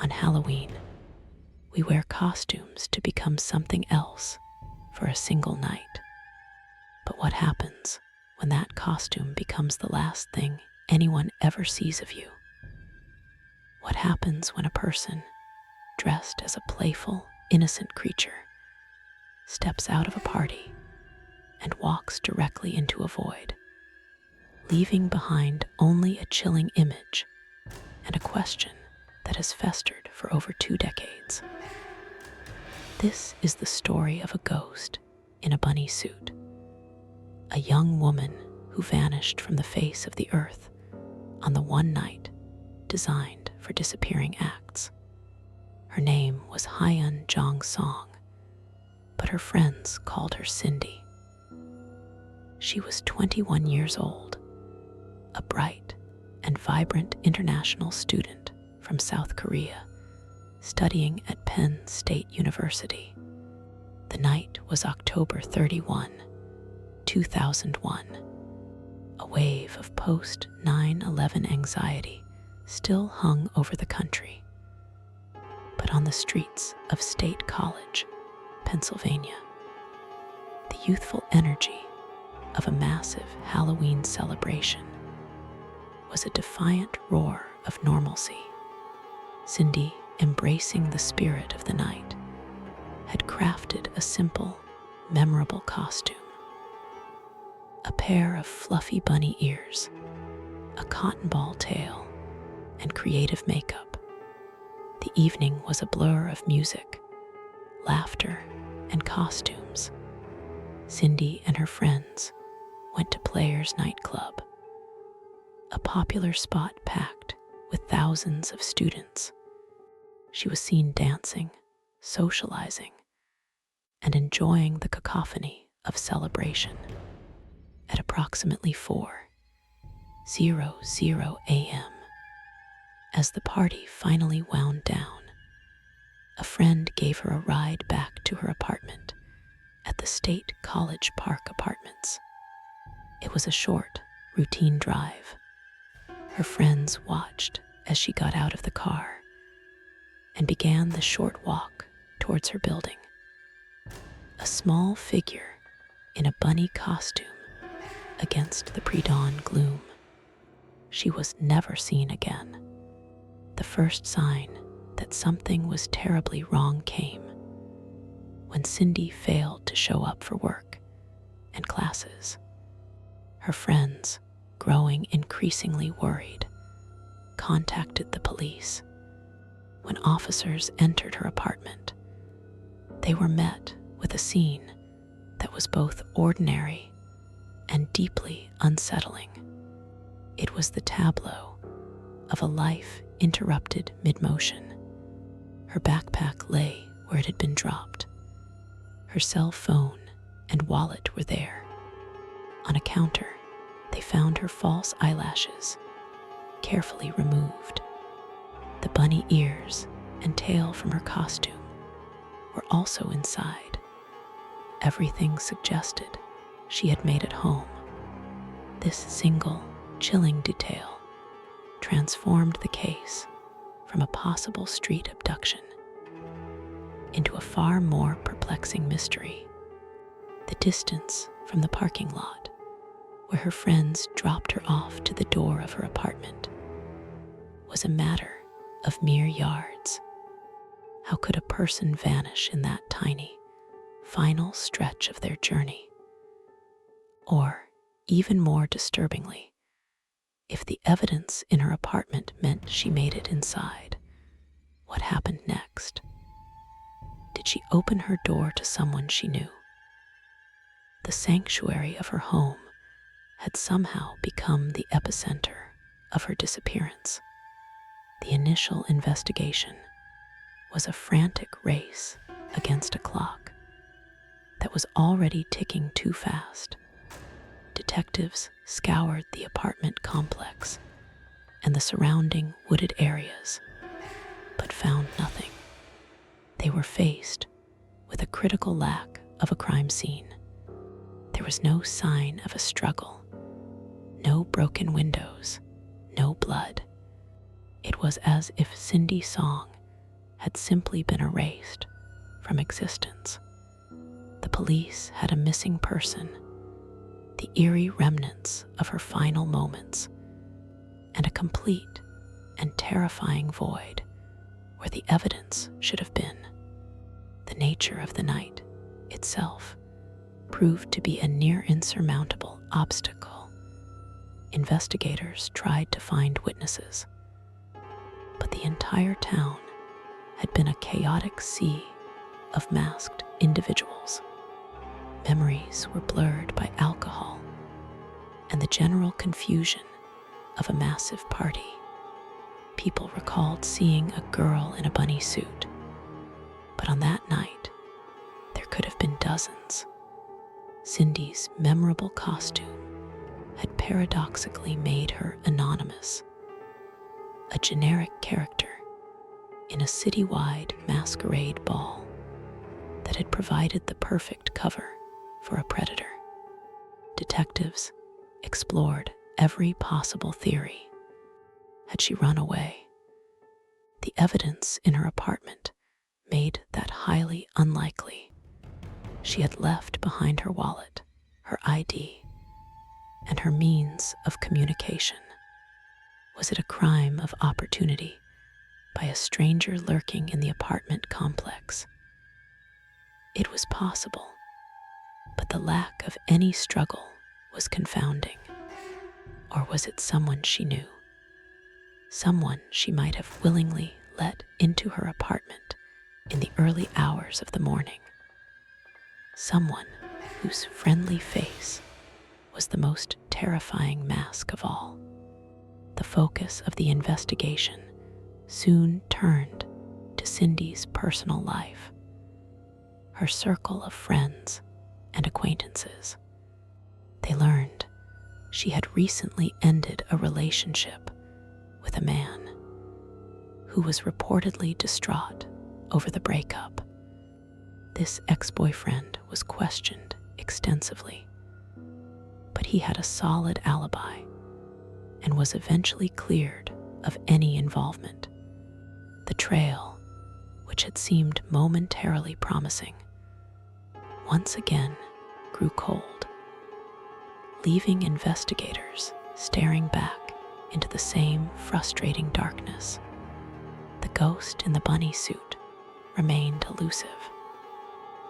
On Halloween, we wear costumes to become something else for a single night. But what happens when that costume becomes the last thing anyone ever sees of you? What happens when a person, dressed as a playful, innocent creature, steps out of a party and walks directly into a void, leaving behind only a chilling image and a question that has festered for over 2 decades? This is the story of a ghost in a bunny suit, a young woman who vanished from the face of the earth on the one night designed for disappearing acts. Her name was Hyun Jong Song, but her friends called her Cindy. She was 21 years old, a bright and vibrant international student from South Korea, studying at Penn State University. The night was October 31, 2001. A wave of post-9/11 anxiety still hung over the country. But on the streets of State College, Pennsylvania, the youthful energy of a massive Halloween celebration was a defiant roar of normalcy. Cindy, embracing the spirit of the night, had crafted a simple, memorable costume. A pair of fluffy bunny ears, a cotton ball tail, and creative makeup. The evening was a blur of music, laughter, and costumes. Cindy and her friends went to Players Nightclub, a popular spot packed with thousands of students. She was seen dancing, socializing, and enjoying the cacophony of celebration. At approximately 4:00 a.m., as the party finally wound down, a friend gave her a ride back to her apartment at the State College Park Apartments. It was a short, routine drive. Her friends watched as she got out of the car and began the short walk towards her building. A small figure in a bunny costume against the pre-dawn gloom. She was never seen again. The first sign that something was terribly wrong came when Cindy failed to show up for work and classes. Her friends, growing increasingly worried, contacted the police. When officers entered her apartment, they were met with a scene that was both ordinary and deeply unsettling. It was the tableau of a life interrupted mid-motion. Her backpack lay where it had been dropped. Her cell phone and wallet were there. On a counter, they found her false eyelashes, carefully removed. The bunny ears and tail from her costume were also inside. Everything suggested she had made it home. This single, chilling detail transformed the case from a possible street abduction into a far more perplexing mystery. The distance from the parking lot where her friends dropped her off to the door of her apartment was a matter of mere yards. How could a person vanish in that tiny, final stretch of their journey? Or, even more disturbingly, if the evidence in her apartment meant she made it inside, what happened next? Did she open her door to someone she knew? The sanctuary of her home had somehow become the epicenter of her disappearance. The initial investigation was a frantic race against a clock that was already ticking too fast. Detectives scoured the apartment complex and the surrounding wooded areas, but found nothing. They were faced with a critical lack of a crime scene. There was no sign of a struggle, no broken windows, no blood. It was as if Cindy Song had simply been erased from existence. The police had a missing person, the eerie remnants of her final moments, and a complete and terrifying void where the evidence should have been. The nature of the night itself proved to be a near insurmountable obstacle. Investigators tried to find witnesses, but the entire town had been a chaotic sea of masked individuals. Memories were blurred by alcohol and the general confusion of a massive party. People recalled seeing a girl in a bunny suit, but on that night, there could have been dozens. Cindy's memorable costume had paradoxically made her anonymous, a generic character in a citywide masquerade ball that had provided the perfect cover for a predator. Detectives explored every possible theory. Had she run away? The evidence in her apartment made that highly unlikely. She had left behind her wallet, her ID, and her means of communication. Was it a crime of opportunity by a stranger lurking in the apartment complex? It was possible, but the lack of any struggle was confounding. Or was it someone she knew? Someone she might have willingly let into her apartment in the early hours of the morning. Someone whose friendly face was the most terrifying mask of all. The focus of the investigation soon turned to Cindy's personal life, her circle of friends and acquaintances. They learned she had recently ended a relationship with a man who was reportedly distraught over the breakup. This ex-boyfriend was questioned extensively, but he had a solid alibi and was eventually cleared of any involvement. The trail, which had seemed momentarily promising, once again grew cold, leaving investigators staring back into the same frustrating darkness. The ghost in the bunny suit remained elusive.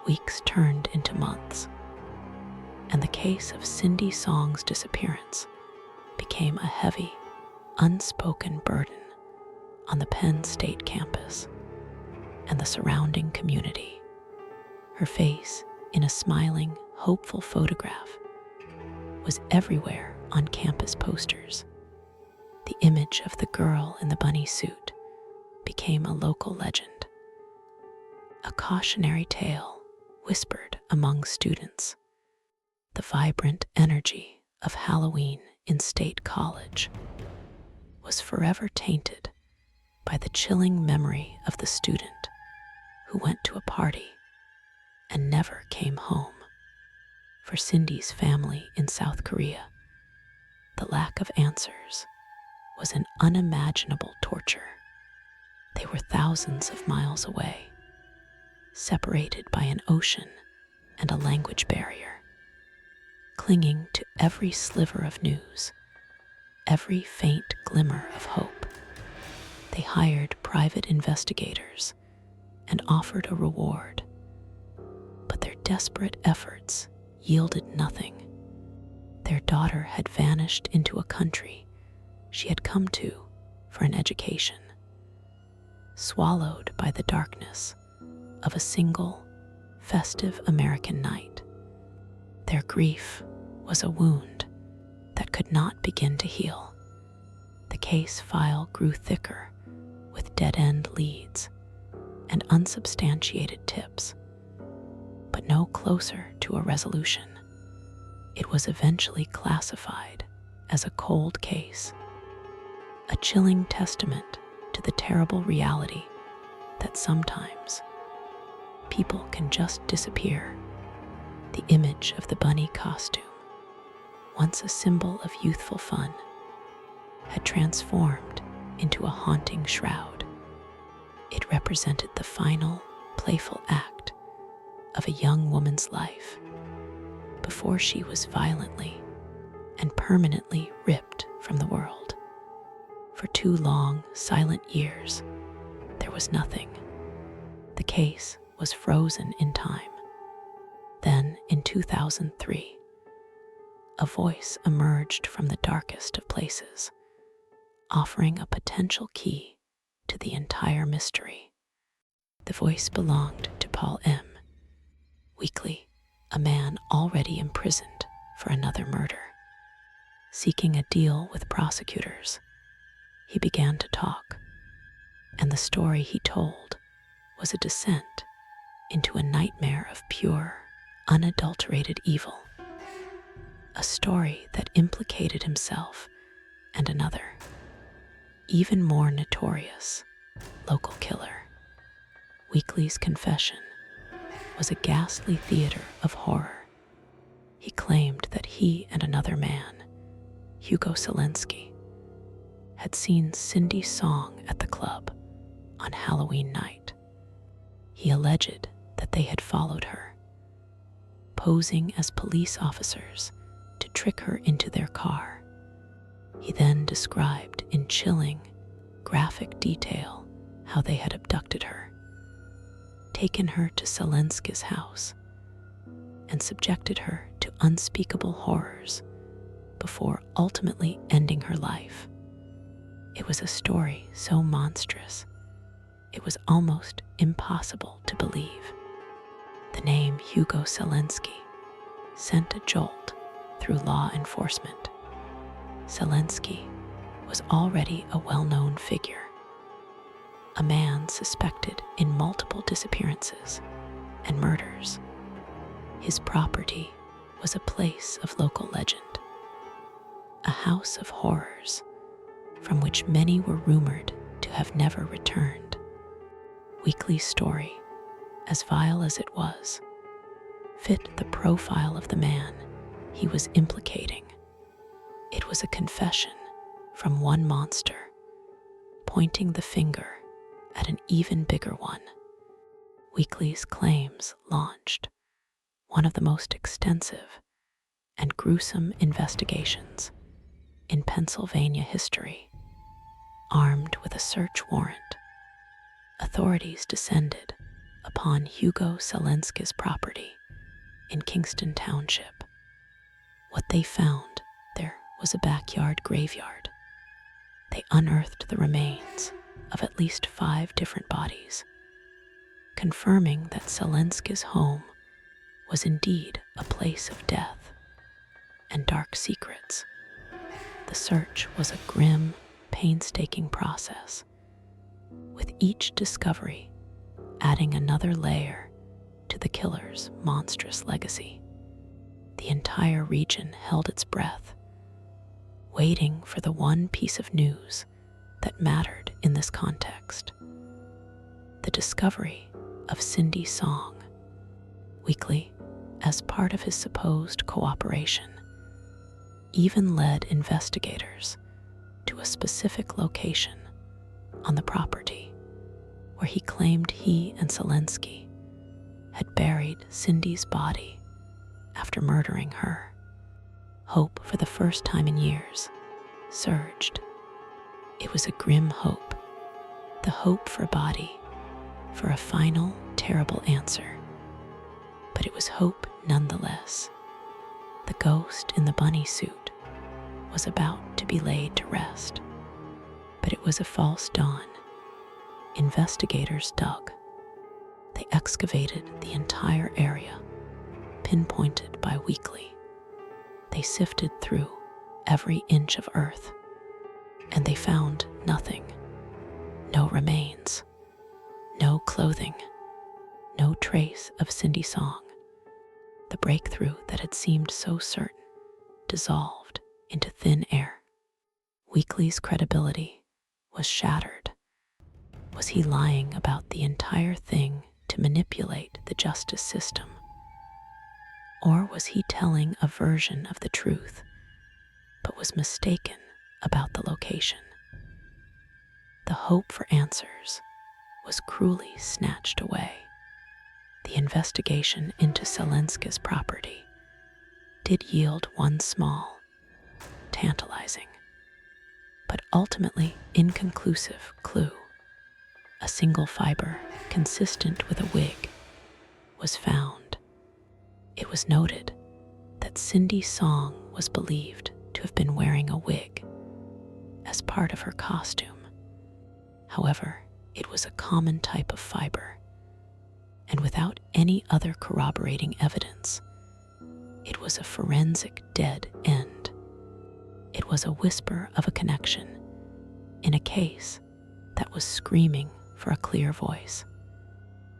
Weeks turned into months, and the case of Cindy Song's disappearance became a heavy, unspoken burden on the Penn State campus and the surrounding community. Her face, in a smiling, hopeful photograph, was everywhere on campus posters. The image of the girl in the bunny suit became a local legend, a cautionary tale whispered among students. The vibrant energy of Halloween in State College was forever tainted by the chilling memory of the student who went to a party and never came home. For Cindy's family in South Korea, the lack of answers was an unimaginable torture. They were thousands of miles away, separated by an ocean and a language barrier, clinging to every sliver of news, every faint glimmer of hope. They hired private investigators and offered a reward, but their desperate efforts yielded nothing. Their daughter had vanished into a country she had come to for an education, swallowed by the darkness of a single, festive American night. Their grief was a wound that could not begin to heal. The case file grew thicker with dead-end leads and unsubstantiated tips, but no closer to a resolution. It was eventually classified as a cold case, a chilling testament to the terrible reality that sometimes people can just disappear. The image of the bunny costume, once a symbol of youthful fun, had transformed into a haunting shroud. It represented the final, playful act of a young woman's life before she was violently and permanently ripped from the world. For 2 long, silent years, there was nothing. The case was frozen in time. Then, in 2003, a voice emerged from the darkest of places, offering a potential key to the entire mystery. The voice belonged to Paul M. Weakley, a man already imprisoned for another murder. Seeking a deal with prosecutors, he began to talk, and the story he told was a descent into a nightmare of pure, unadulterated evil. A story that implicated himself and another, even more notorious, local killer. Weakley's confession was a ghastly theater of horror. He claimed that he and another man, Hugo Selenski, had seen Cindy's song at the club on Halloween night. He alleged that they had followed her, posing as police officers to trick her into their car. He then described in chilling, graphic detail how they had abducted her, taken her to Selenski's house, and subjected her to unspeakable horrors before ultimately ending her life. It was a story so monstrous, it was almost impossible to believe. The name Hugo Selenski sent a jolt through law enforcement. Selenski was already a well-known figure, a man suspected in multiple disappearances and murders. His property was a place of local legend, a house of horrors from which many were rumored to have never returned. Weakley's story, as vile as it was, fit the profile of the man he was implicating. It was a confession from one monster, pointing the finger at an even bigger one. Weakley's claims launched one of the most extensive and gruesome investigations in Pennsylvania history. Armed with a search warrant, authorities descended upon Hugo Selenski's property in Kingston Township. What they found there was a backyard graveyard. They unearthed the remains of at least 5 different bodies, confirming that Selenski's home was indeed a place of death and dark secrets. The search was a grim, painstaking process, with each discovery adding another layer to the killer's monstrous legacy. The entire region held its breath, waiting for the one piece of news that mattered in this context: the discovery of Cindy's song. Weakley, as part of his supposed cooperation, even led investigators to a specific location on the property where he claimed he and Selenski had buried Cindy's body after murdering her. Hope, for the first time in years, surged. It was a grim hope, the hope for a body, for a final, terrible answer. But it was hope nonetheless. The ghost in the bunny suit was about to be laid to rest. But it was a false dawn. Investigators dug. They excavated the entire area, pinpointed by Weakley. They sifted through every inch of earth, and they found nothing. No remains, no clothing, no trace of Cindy's song. The breakthrough that had seemed so certain dissolved into thin air. Weakley's credibility was shattered. Was he lying about the entire thing to manipulate the justice system? Or was he telling a version of the truth, but was mistaken about the location? The hope for answers was cruelly snatched away. The investigation into Selenski's property did yield one small, tantalizing, but ultimately inconclusive clue. A single fiber consistent with a wig was found. It was noted that Cindy Song was believed to have been wearing a wig as part of her costume. However, it was a common type of fiber, and without any other corroborating evidence, it was a forensic dead end. It was a whisper of a connection in a case that was screaming for a clear voice.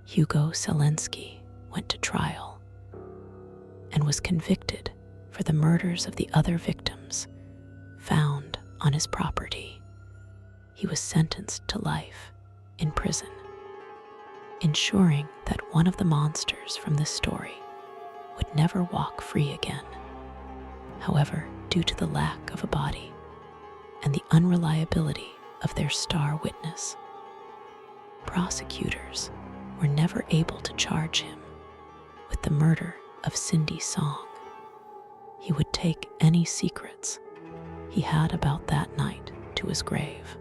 Hugo Selenski went to trial and was convicted for the murders of the other victims found on his property. He was sentenced to life in prison, ensuring that one of the monsters from this story would never walk free again. However, due to the lack of a body and the unreliability of their star witness, prosecutors were never able to charge him with the murder of Cindy Song. He would take any secrets he had about that night to his grave.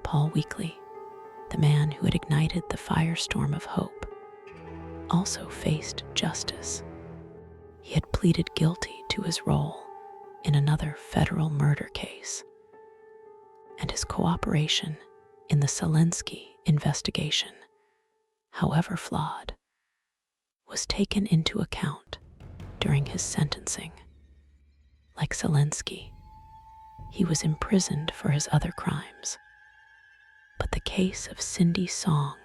Paul Weakley, the man who had ignited the firestorm of hope, also faced justice. He had pleaded guilty to his role in another federal murder case, and his cooperation in the Selenski investigation, however flawed, was taken into account during his sentencing. Like Selenski, he was imprisoned for his other crimes, but the case of Cindy Song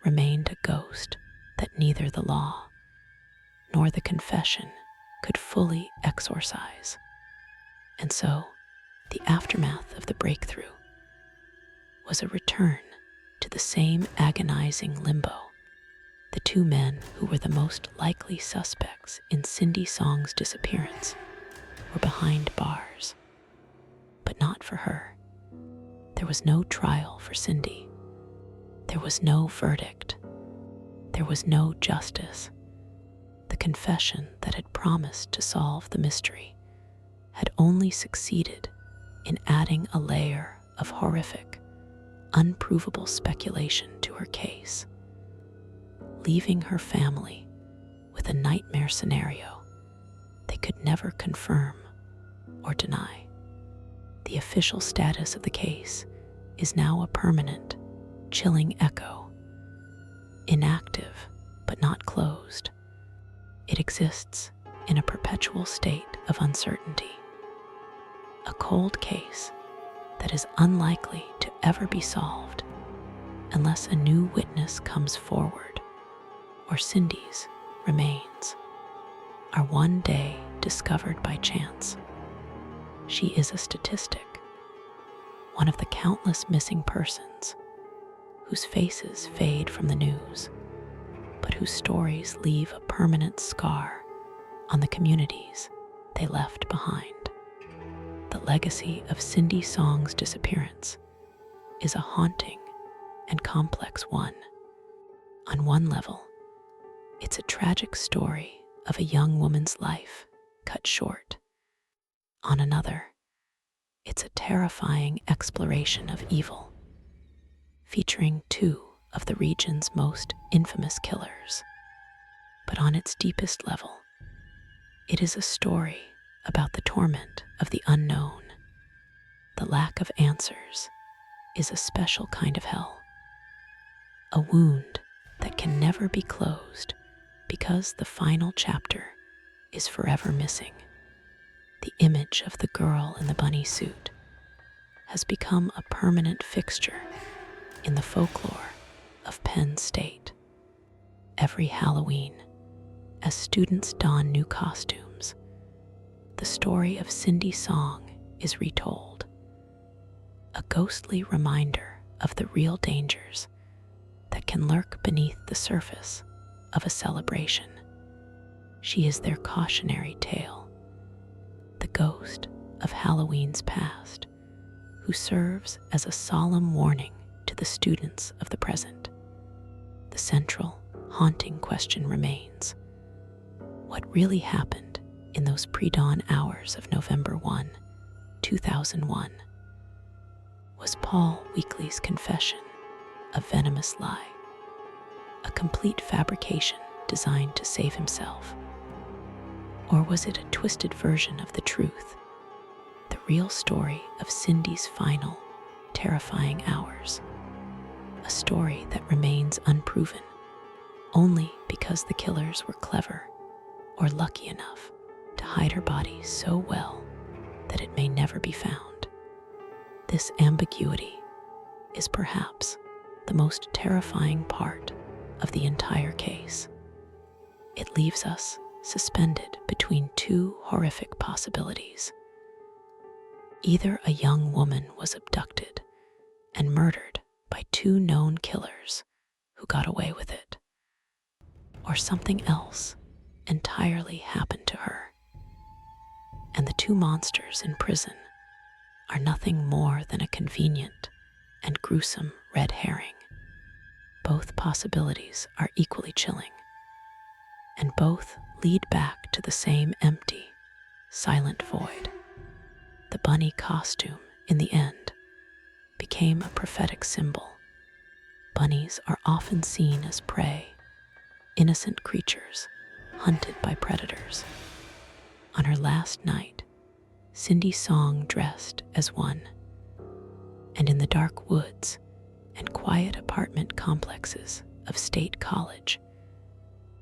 remained a ghost that neither the law nor the confession could fully exorcise. And so, the aftermath of the breakthrough was a return to the same agonizing limbo. The two men who were the most likely suspects in Cindy Song's disappearance were behind bars, but not for her. There was no trial for Cindy. There was no verdict. There was no justice. The confession that had promised to solve the mystery had only succeeded in adding a layer of horrific, unprovable speculation to her case, leaving her family with a nightmare scenario they could never confirm or deny. The official status of the case is now a permanent, chilling echo, inactive but not closed. It exists in a perpetual state of uncertainty, a cold case that is unlikely to ever be solved unless a new witness comes forward or Cindy's remains are one day discovered by chance. She is a statistic, one of the countless missing persons whose faces fade from the news, but whose stories leave a permanent scar on the communities they left behind. The legacy of Cindy Song's disappearance is a haunting and complex one. On one level, it's a tragic story of a young woman's life cut short. On another, it's a terrifying exploration of evil, featuring two of the region's most infamous killers. But on its deepest level, it is a story about the torment of the unknown. The lack of answers is a special kind of hell, a wound that can never be closed because the final chapter is forever missing. The image of the girl in the bunny suit has become a permanent fixture in the folklore of Penn State. Every Halloween, as students don new costumes, the story of Cindy Song is retold, a ghostly reminder of the real dangers that can lurk beneath the surface of a celebration. She is their cautionary tale, the ghost of Halloween's past, who serves as a solemn warning to the students of the present. central, haunting question remains. What really happened in those pre-dawn hours of November 2001? Was Paul Weakley's confession a venomous lie, a complete fabrication designed to save himself? Or was it a twisted version of the truth, the real story of Cindy's final, terrifying hours? A story that remains unproven only because the killers were clever or lucky enough to hide her body so well that it may never be found. This ambiguity is perhaps the most terrifying part of the entire case. It leaves us suspended between two horrific possibilities. Either a young woman was abducted and murdered by two known killers who got away with it, or something else entirely happened to her, and the two monsters in prison are nothing more than a convenient and gruesome red herring. Both possibilities are equally chilling, and both lead back to the same empty, silent void. The bunny costume, in the end, became a prophetic symbol. Bunnies are often seen as prey, innocent creatures hunted by predators. On her last night, Cindy Song dressed as one, and in the dark woods and quiet apartment complexes of State College,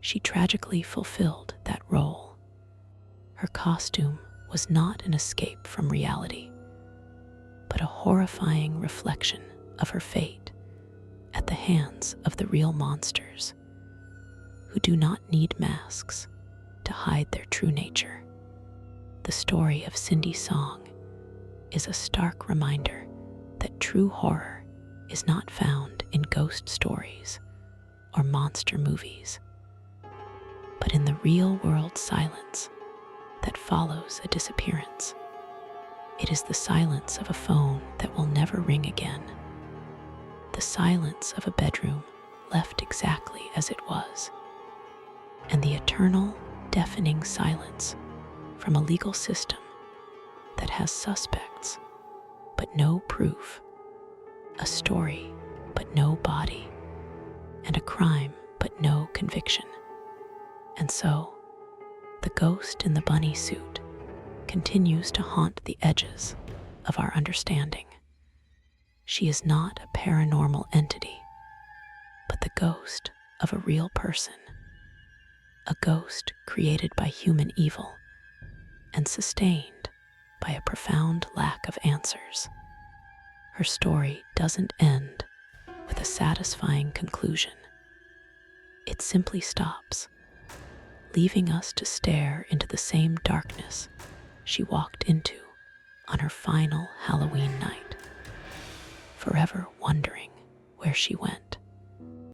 she tragically fulfilled that role. Her costume was not an escape from reality, but a horrifying reflection of her fate at the hands of the real monsters, who do not need masks to hide their true nature. The story of Cindy Song is a stark reminder that true horror is not found in ghost stories or monster movies, but in the real-world silence that follows a disappearance. It is the silence of a phone that will never ring again, the silence of a bedroom left exactly as it was, and the eternal, deafening silence from a legal system that has suspects but no proof, a story but no body, and a crime but no conviction. And so, the ghost in the bunny suit continues to haunt the edges of our understanding. She is not a paranormal entity, but the ghost of a real person, a ghost created by human evil and sustained by a profound lack of answers. Her story doesn't end with a satisfying conclusion. It simply stops, leaving us to stare into the same darkness she walked into on her final Halloween night, forever wondering where she went.